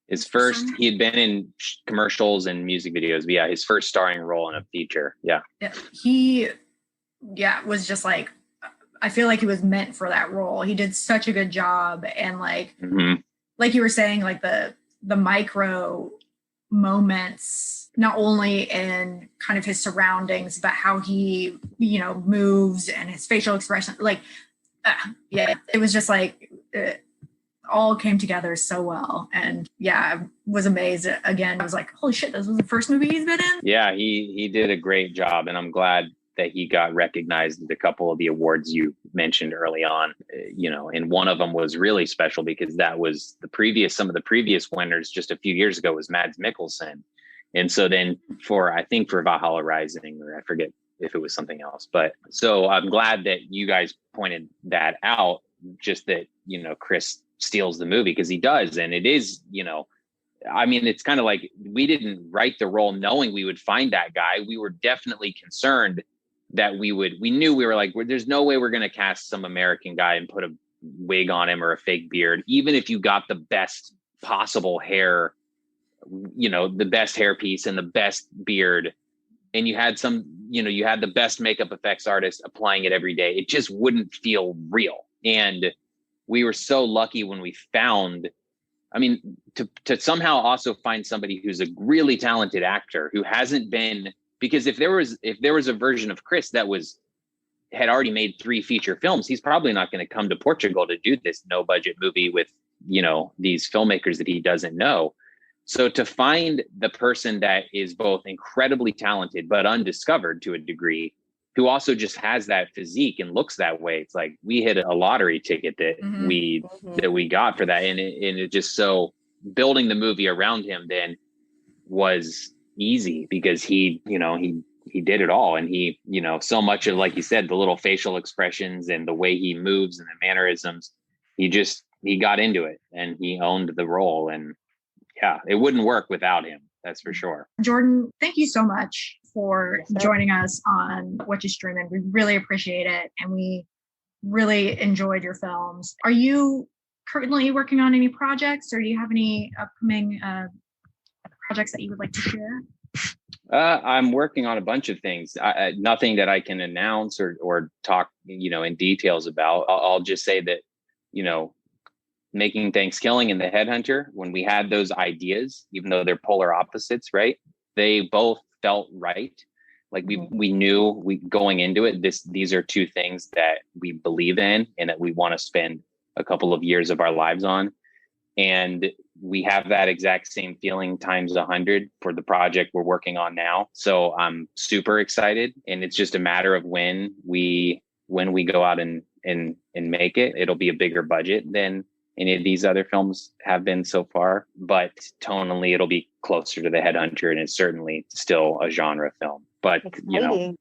His first, he had been in commercials and music videos, but yeah, his first starring role in a feature. Yeah. He was just like, I feel like he was meant for that role. He did such a good job. And like, like you were saying, like the micro moments, not only in kind of his surroundings, but how he, moves and his facial expression, like, it was just like, it all came together so well. And I was amazed. Again, I was like, holy shit, this was the first movie he's been in. Yeah, he did a great job. And I'm glad that he got recognized at a couple of the awards you mentioned early on, and one of them was really special because that was some of the previous winners just a few years ago was Mads Mikkelsen. And so then for Valhalla Rising, or I forget if it was something else, but so I'm glad that you guys pointed that out, just that, Chris steals the movie, because he does. And it is, it's kind of like we didn't write the role knowing we would find that guy. We were definitely concerned that we knew we were like, there's no way we're going to cast some American guy and put a wig on him or a fake beard, even if you got the best possible hair, the best hairpiece and the best beard, and you had you had the best makeup effects artist applying it every day. It just wouldn't feel real. And we were so lucky when we found, to somehow also find somebody who's a really talented actor who hasn't been, because if there was a version of Chris that had already made 3 feature films, he's probably not going to come to Portugal to do this no budget movie with, these filmmakers that he doesn't know. So to find the person that is both incredibly talented, but undiscovered to a degree, who also just has that physique and looks that way, it's like we hit a lottery ticket that we got for that. And it just, so building the movie around him then was easy, because he did it all. And he, so much of, like you said, the little facial expressions and the way he moves and the mannerisms, he got into it and he owned the role. And it wouldn't work without him. That's for sure. Jordan, thank you so much for joining us on What You Streamin'. We really appreciate it. And we really enjoyed your films. Are you currently working on any projects, or do you have any upcoming projects that you would like to share? I'm working on a bunch of things. Nothing that I can announce or talk, in details about. I'll just say that, making ThanksKilling and the Headhunter, when we had those ideas, even though they're polar opposites, right? They both felt right. Like we knew going into it, these are 2 things that we believe in and that we want to spend a couple of years of our lives on. And we have that exact same feeling times 100 for the project we're working on now. So I'm super excited, and it's just a matter of when we go out and make it. It'll be a bigger budget than any of these other films have been so far, but tonally it'll be closer to the Headhunter, and it's certainly still a genre film. But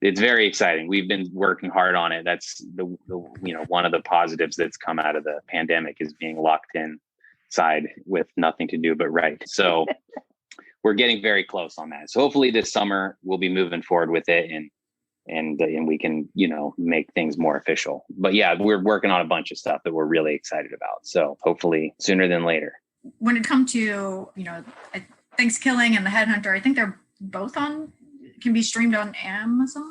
it's very exciting. We've been working hard on it. That's the one of the positives that's come out of the pandemic is being locked inside with nothing to do but write. So we're getting very close on that. So hopefully this summer we'll be moving forward with it, and we can, make things more official. But we're working on a bunch of stuff that we're really excited about. So hopefully sooner than later. When it comes to, ThanksKilling and the Headhunter, I think they're both can be streamed on Amazon.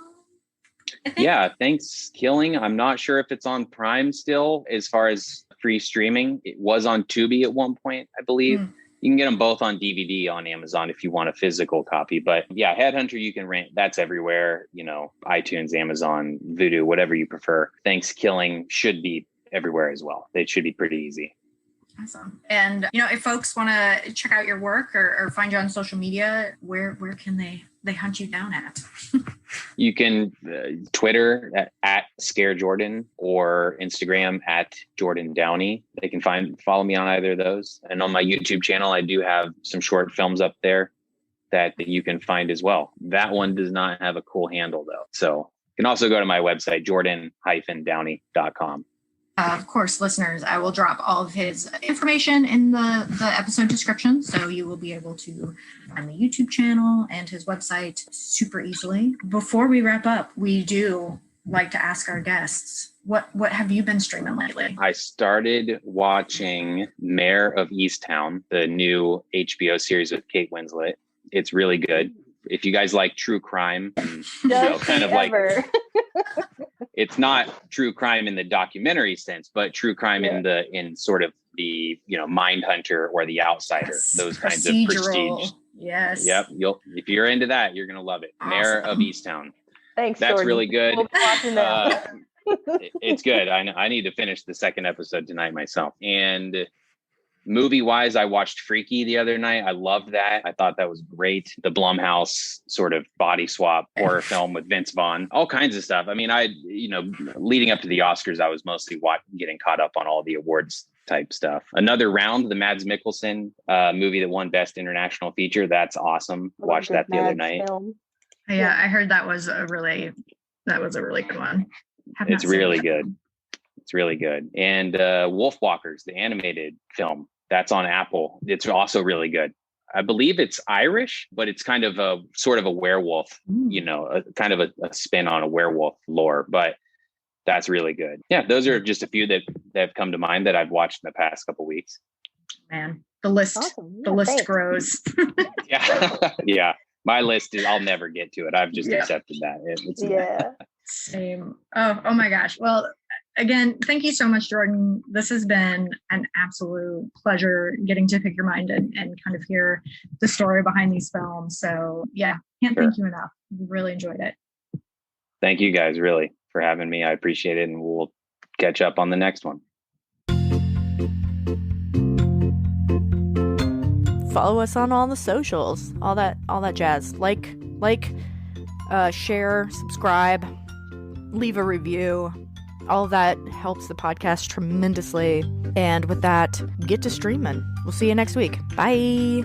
Yeah, ThanksKilling. I'm not sure if it's on Prime still as far as free streaming. It was on Tubi at one point, I believe. You can get them both on DVD on Amazon if you want a physical copy. But Headhunter, you can rent. That's everywhere, iTunes, Amazon, Vudu, whatever you prefer. ThanksKilling should be everywhere as well. It should be pretty easy. Awesome. And, if folks want to check out your work or find you on social media, where can they hunt you down at? You can Twitter at Scare Jordan or Instagram at Jordan Downey. They can follow me on either of those. And on my YouTube channel, I do have some short films up there that you can find as well. That one does not have a cool handle though. So you can also go to my website, jordan-downey.com. Of course, listeners, I will drop all of his information in the episode description, so you will be able to find the YouTube channel and his website super easily. Before we wrap up, we do like to ask our guests, what have you been streaming lately? I started watching Mayor of Easttown, the new HBO series with Kate Winslet. It's really good. If you guys like true crime, kind of like it's not true crime in the documentary sense, but true crime in sort of the Mindhunter or The Outsider, those kinds of prestige. Yes. Yep. If you're into that, you're gonna love it. Awesome. Mayor of Easttown. Thanks. That's Jordan. really good. We'll be watching that. It's good. I need to finish the second episode tonight myself. And movie-wise, I watched Freaky the other night. I loved that. I thought that was great. The Blumhouse sort of body swap horror film with Vince Vaughn. All kinds of stuff. I mean, leading up to the Oscars, I was mostly getting caught up on all the awards type stuff. Another Round, the Mads Mikkelsen movie that won Best International Feature. That's awesome. Watched that the other night. Film. Yeah, I heard that was a really good one. It's really good. It's really good. And Wolfwalkers, the animated film, that's on Apple. It's also really good. I believe it's Irish, but it's kind of a sort of a werewolf, kind of a spin on a werewolf lore, but that's really good. Yeah, those are just a few that have come to mind that I've watched in the past couple of weeks. Man, the list, thanks. grows. Yeah. My list is, I'll never get to it. I've just accepted that. Same. Oh my gosh. Well, again, thank you so much, Jordan. This has been an absolute pleasure getting to pick your mind and kind of hear the story behind these films. So yeah, can't thank you enough. Really enjoyed it. Thank you guys really for having me. I appreciate it. And we'll catch up on the next one. Follow us on all the socials, all that jazz. Like, share, subscribe, leave a review. All of that helps the podcast tremendously. And with that, get to streaming. We'll see you next week. Bye.